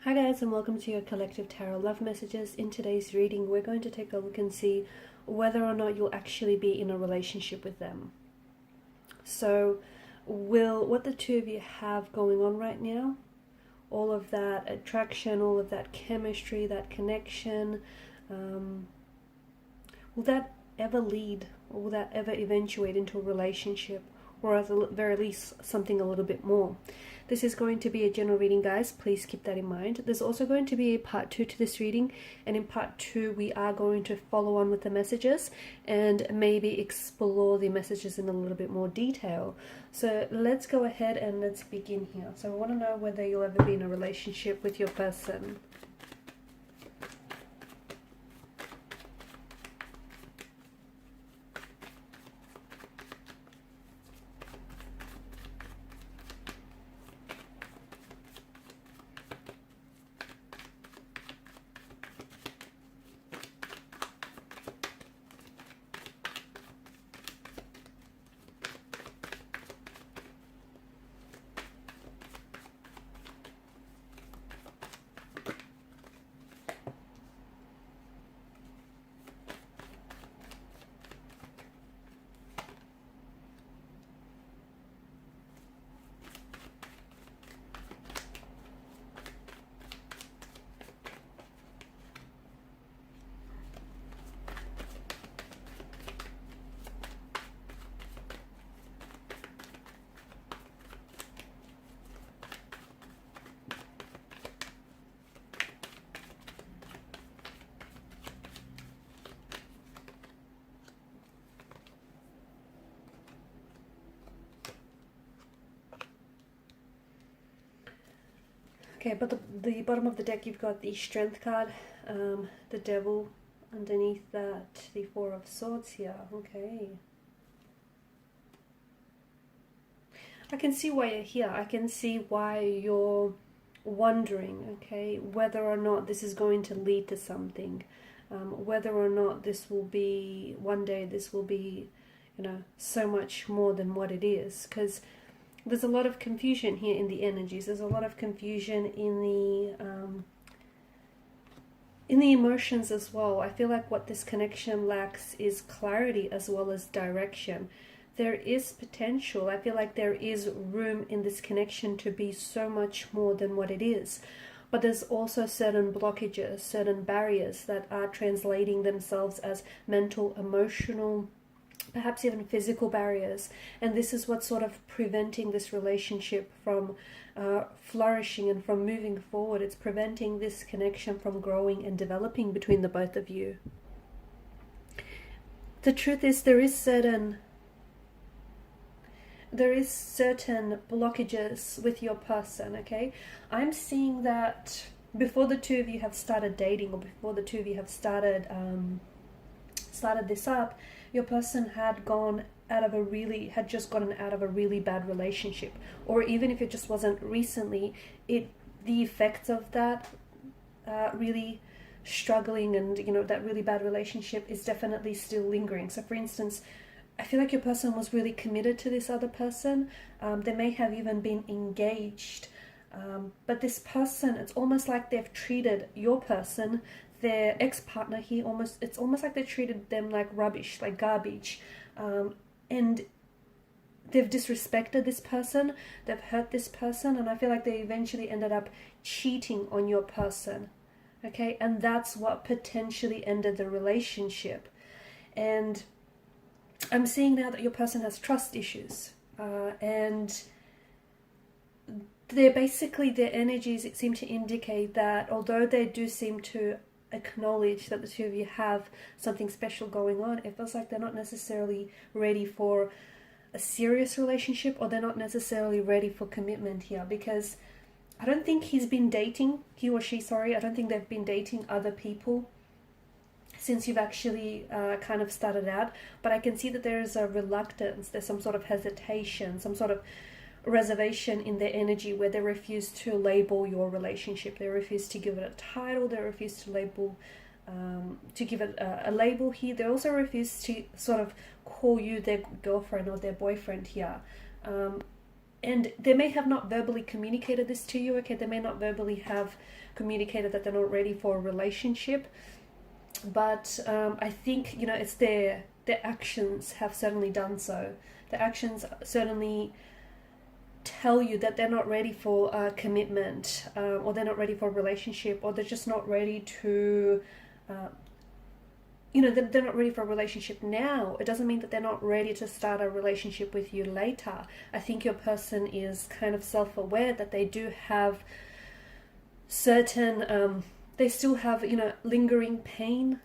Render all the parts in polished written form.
Hi guys, and welcome to your collective tarot love messages. In today's reading, we're going to take a look and see whether or not you'll actually be in a relationship with them. So, what the two of you have going on right now, all of that attraction, all of that chemistry, that connection, will that ever lead, or will that ever eventuate into a relationship, or at the very least something a little bit more? This is going to be a general reading, guys. Please keep that in mind. There's also going to be a part 2 to this reading, and in part 2 we are going to follow on with the messages and maybe explore the messages in a little bit more detail. So let's go ahead and let's begin here. So I want to know whether you'll ever be in a relationship with your person. Okay, but the bottom of the deck, you've got the Strength card, the Devil underneath that, the Four of Swords here. Okay. I can see why you're here. I can see why you're wondering, okay, whether or not this is going to lead to something. Whether or not this will be, one day this will be, so much more than what it is. Because there's a lot of confusion here in the energies. There's a lot of confusion in the emotions as well. I feel like what this connection lacks is clarity as well as direction. There is potential. I feel like there is room in this connection to be so much more than what it is. But there's also certain blockages, certain barriers that are translating themselves as mental, emotional, perhaps even physical barriers, and this is what's sort of preventing this relationship from flourishing and from moving forward. It's preventing this connection from growing and developing between the both of you. The truth is, there is certain blockages with your person, okay? I'm seeing that before the two of you have started dating, or before the two of you have started this up, your person had just gotten out of a really bad relationship, or even if it just wasn't recently, the effects of that really struggling and that really bad relationship is definitely still lingering. So for instance, I feel like your person was really committed to this other person. They may have even been engaged, but this person, it's almost like they've treated your person, their ex-partner here, it's almost like they treated them like rubbish, like garbage, and they've disrespected this person, they've hurt this person, and I feel like they eventually ended up cheating on your person, okay? And that's what potentially ended the relationship. And I'm seeing now that your person has trust issues, and their energies seem to indicate that although they do seem to acknowledge that the two of you have something special going on, it feels like they're not necessarily ready for a serious relationship, or they're not necessarily ready for commitment here, because I don't think he or she, I don't think they've been dating other people since you've actually kind of started out. But I can see that there is a reluctance, there's some sort of hesitation, some sort of reservation in their energy, where they refuse to label your relationship. They refuse to give it a title. They refuse to give it a label here. They also refuse to sort of call you their girlfriend or their boyfriend here. And they may have not verbally communicated this to you, okay? They may not verbally have communicated that they're not ready for a relationship. But I think, it's their actions have certainly done so. The actions certainly tell you that they're not ready for a commitment, or they're not ready for a relationship, or they're just not ready to... they're not ready for a relationship now. It doesn't mean that they're not ready to start a relationship with you later. I think your person is kind of self-aware that they do have certain, they still have, lingering pain,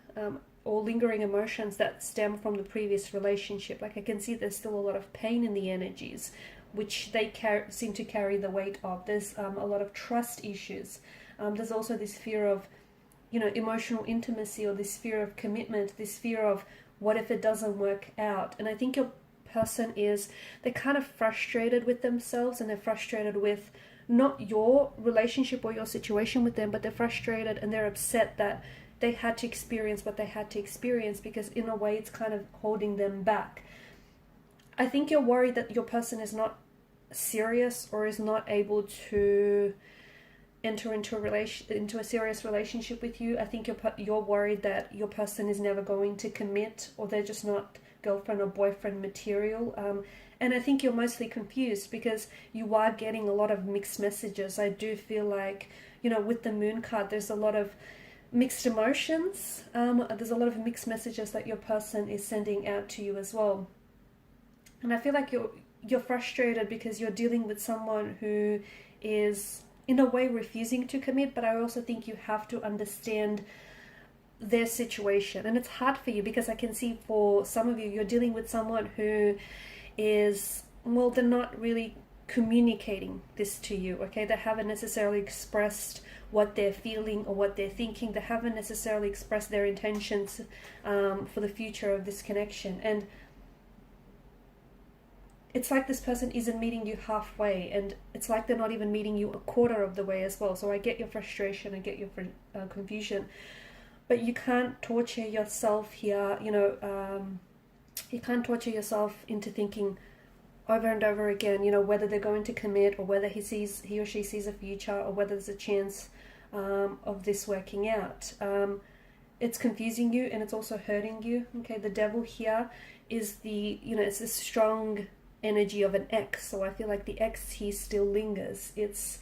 or lingering emotions that stem from the previous relationship. Like, I can see there's still a lot of pain in the energies, which they seem to carry the weight of. There's a lot of trust issues. There's also this fear of emotional intimacy, or this fear of commitment, this fear of what if it doesn't work out. And I think your person they're kind of frustrated with themselves, and they're frustrated with not your relationship or your situation with them, but they're frustrated and they're upset that they had to experience what they had to experience, because in a way it's kind of holding them back. I think you're worried that your person is not serious, or is not able to enter into a serious relationship with you. I think you're worried that your person is never going to commit, or they're just not girlfriend or boyfriend material. And I think you're mostly confused, because you are getting a lot of mixed messages. I do feel like, with the moon card, there's a lot of mixed emotions. There's a lot of mixed messages that your person is sending out to you as well. And I feel like you're frustrated because you're dealing with someone who is in a way refusing to commit, but I also think you have to understand their situation. And it's hard for you, because I can see for some of you, you're dealing with someone who is, well, they're not really communicating this to you, okay? They haven't necessarily expressed what they're feeling or what they're thinking. They haven't necessarily expressed their intentions for the future of this connection. And it's like this person isn't meeting you halfway, and it's like they're not even meeting you a quarter of the way as well. So I get your frustration, I get your confusion, but you can't torture yourself here. You can't torture yourself into thinking over and over again, whether they're going to commit, or whether he or she sees a future, or whether there's a chance of this working out. It's confusing you, and it's also hurting you. Okay, the devil here is it's a strong energy of an ex. So I feel like the ex here still lingers. It's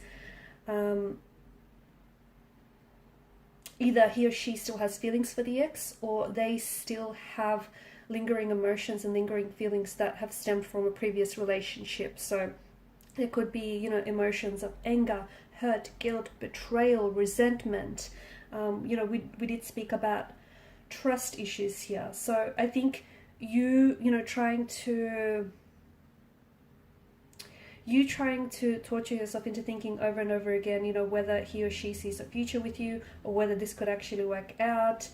either he or she still has feelings for the ex, or they still have lingering emotions and lingering feelings that have stemmed from a previous relationship. So there could be, emotions of anger, hurt, guilt, betrayal, resentment. We did speak about trust issues here. So I think you trying to torture yourself into thinking over and over again, whether he or she sees a future with you, or whether this could actually work out,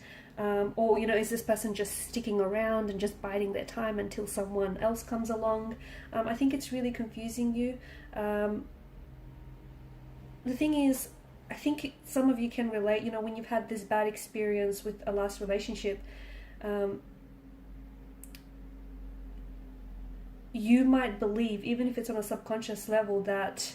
or is this person just sticking around and just biding their time until someone else comes along. I think it's really confusing you. The thing is, I think some of you can relate, when you've had this bad experience with a last relationship, you might believe, even if it's on a subconscious level, that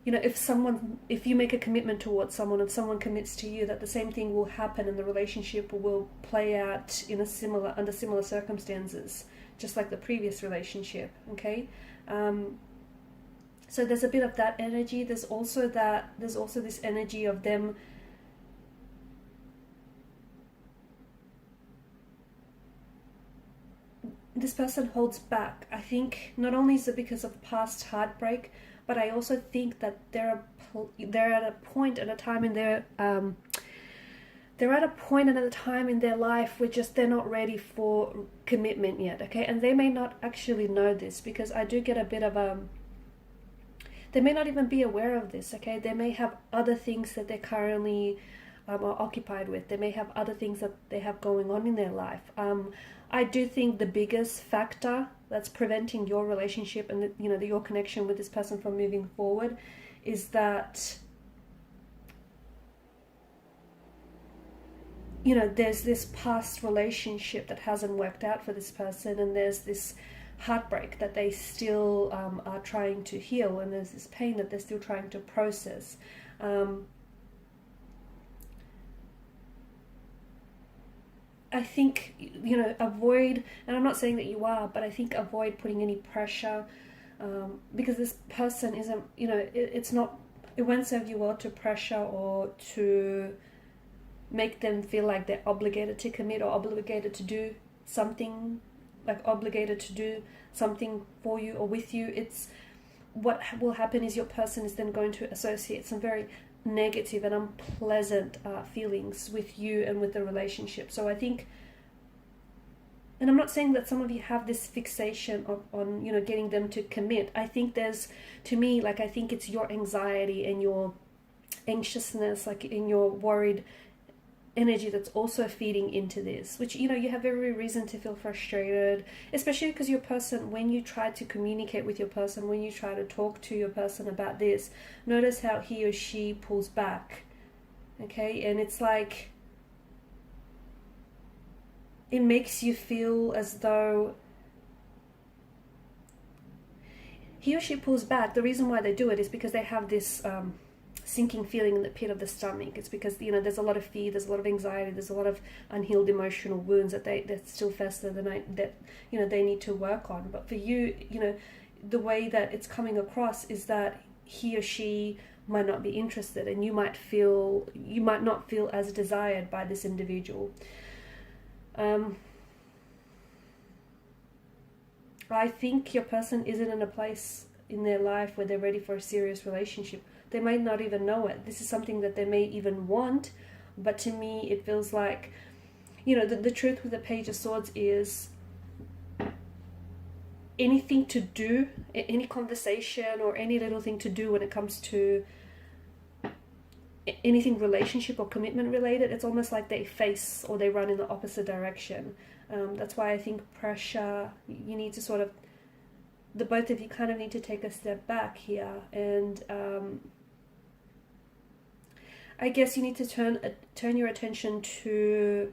if you make a commitment towards someone, if someone commits to you, that the same thing will happen and the relationship will play out under similar circumstances, just like the previous relationship. Okay, so there's a bit of that energy. There's also this energy of them this person holds back. I think not only is it because of past heartbreak, but I also think that they're at a point and a time in their life where just they're not ready for commitment yet. Okay, and they may not actually know this, because I do get a bit of they may not even be aware of this. Okay, they may have other things that they're currently are occupied with. They may have other things that they have going on in their life. I do think the biggest factor that's preventing your relationship and your connection with this person from moving forward is that there's this past relationship that hasn't worked out for this person, and there's this heartbreak that they still are trying to heal, and there's this pain that they're still trying to process. I think, avoid, and I'm not saying that you are, but I think avoid putting any pressure, because this person isn't, it's not, it won't serve you well to pressure or to make them feel like they're obligated to commit or obligated to do something, like obligated to do something for you or with you. It's what will happen is your person is then going to associate some very negative and unpleasant feelings with you and with the relationship. So I think, and I'm not saying that some of you have this fixation on getting them to commit. I think there's, to me, like, I think it's your anxiety and your anxiousness, like in your worried energy, that's also feeding into this, which you have every reason to feel frustrated, especially because your person, when you try to communicate with your person, when you try to talk to your person about this, notice how he or she pulls back. Okay, and it's like, it makes you feel as though he or she pulls back. The reason why they do it is because they have this sinking feeling in the pit of the stomach. It's because there's a lot of fear, there's a lot of anxiety, there's a lot of unhealed emotional wounds that still fester, that they need to work on. But for you, the way that it's coming across is that he or she might not be interested, and you might not feel as desired by this individual. I think your person isn't in a place in their life where they're ready for a serious relationship. They might not even know it. This is something that they may even want, but to me it feels like, the truth with the Page of Swords is anything to do, any conversation or any little thing to do when it comes to anything relationship or commitment related, it's almost like they face or they run in the opposite direction. That's why I think pressure, you need to sort of, the both of you kind of need to take a step back here, and I guess you need to turn your attention to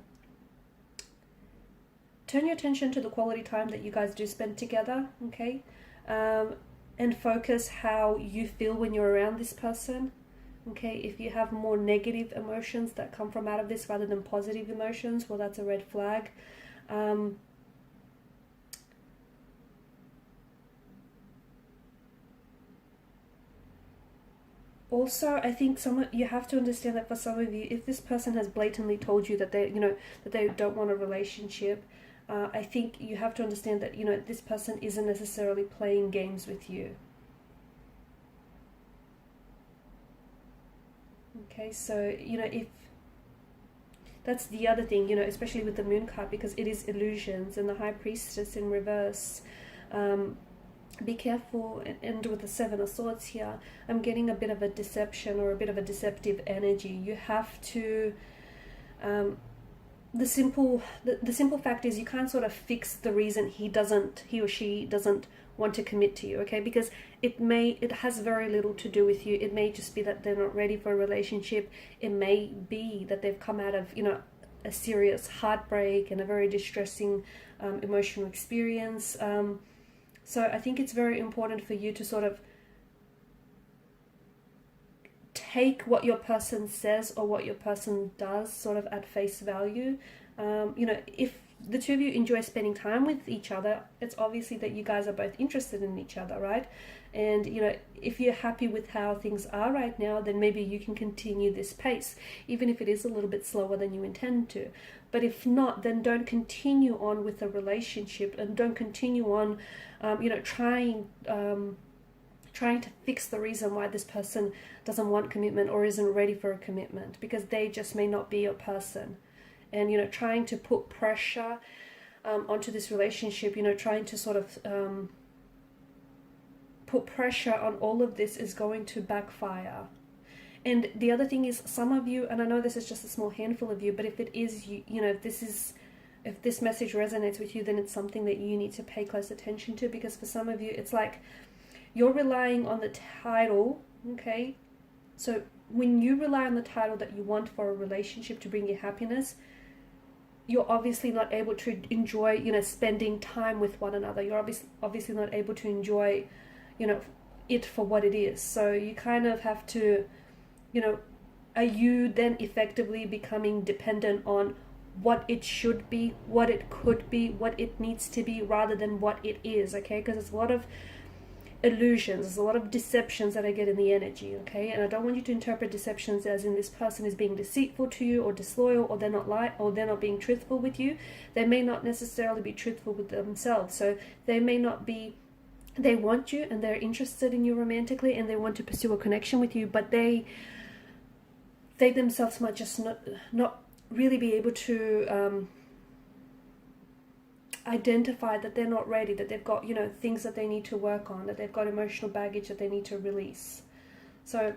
the quality time that you guys do spend together, okay? And focus how you feel when you're around this person, okay? If you have more negative emotions that come from out of this rather than positive emotions, well, that's a red flag. Also, I think you have to understand that for some of you, if this person has blatantly told you that they don't want a relationship, I think you have to understand that this person isn't necessarily playing games with you. Okay, so if that's the other thing, especially with the Moon card, because it is illusions, and the High Priestess in reverse. Be careful, and with the Seven of Swords here, I'm getting a bit of a deception or a bit of a deceptive energy. You have to, the simple fact is, you can't sort of fix the reason he or she doesn't want to commit to you, okay? Because it has very little to do with you. It may just be that they're not ready for a relationship. It may be that they've come out of, a serious heartbreak and a very distressing emotional experience. So I think it's very important for you to sort of take what your person says or what your person does sort of at face value. If the two of you enjoy spending time with each other, it's obviously that you guys are both interested in each other, right? And, if you're happy with how things are right now, then maybe you can continue this pace, even if it is a little bit slower than you intend to. But if not, then don't continue on with the relationship, and don't continue on, trying to fix the reason why this person doesn't want commitment or isn't ready for a commitment, because they just may not be your person. And, trying to put pressure onto this relationship, trying to sort of put pressure on all of this is going to backfire. And the other thing is, some of you, and I know this is just a small handful of you, but if it is, if this message resonates with you, then it's something that you need to pay close attention to, because for some of you, it's like you're relying on the title, okay? So when you rely on the title that you want for a relationship to bring you happiness, you're obviously not able to enjoy, you know, spending time with one another. You're obviously not able to enjoy, you know, it for what it is. So you kind of have to, you know, are you then effectively becoming dependent on what it should be, what it could be, what it needs to be, rather than what it is, okay? Because there's a lot of illusions, there's a lot of deceptions that I get in the energy, okay? And I don't want you to interpret deceptions as in this person is being deceitful to you or disloyal, or they're not being truthful with you. They may not necessarily be truthful with themselves. So they may not be, they want you and they're interested in you romantically and they want to pursue a connection with you, but they themselves might just not really be able to identify that they're not ready, that they've got, you know, things that they need to work on, that they've got emotional baggage that they need to release. So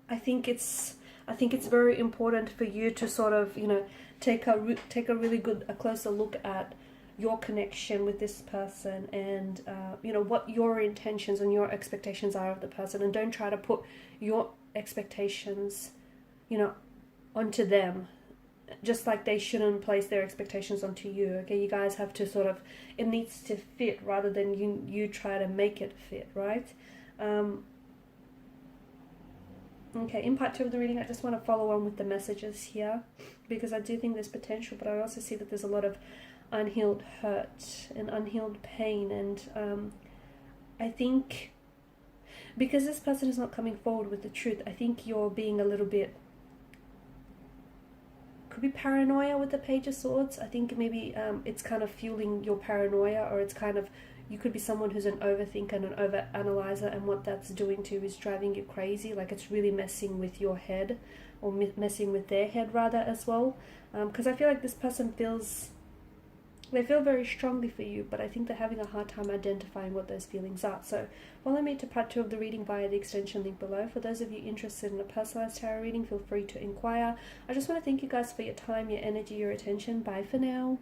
I think it's very important for you to sort of, you know, take a really good, a closer look at your connection with this person, and you know, what your intentions and your expectations are of the person, and don't try to put your expectations, you know, onto them, just like they shouldn't place their expectations onto you, okay? You guys have to sort of, it needs to fit rather than you try to make it fit, right? Okay, in part 2 of the reading, I just want to follow on with the messages here, because I do think there's potential, but I also see that there's a lot of unhealed hurt and unhealed pain, and I think because this person is not coming forward with the truth, I think you're being a little bit, could be paranoia with the Page of Swords. I think maybe it's kind of fueling your paranoia, or it's kind of, you could be someone who's an overthinker and an overanalyzer, and what that's doing to you is driving you crazy. Like, it's really messing with your head, or messing with their head rather as well, because I feel like this person they feel very strongly for you, but I think they're having a hard time identifying what those feelings are. So follow me to part 2 of the reading via the extension link below. For those of you interested in a personalized tarot reading, feel free to inquire. I just want to thank you guys for your time, your energy, your attention. Bye for now.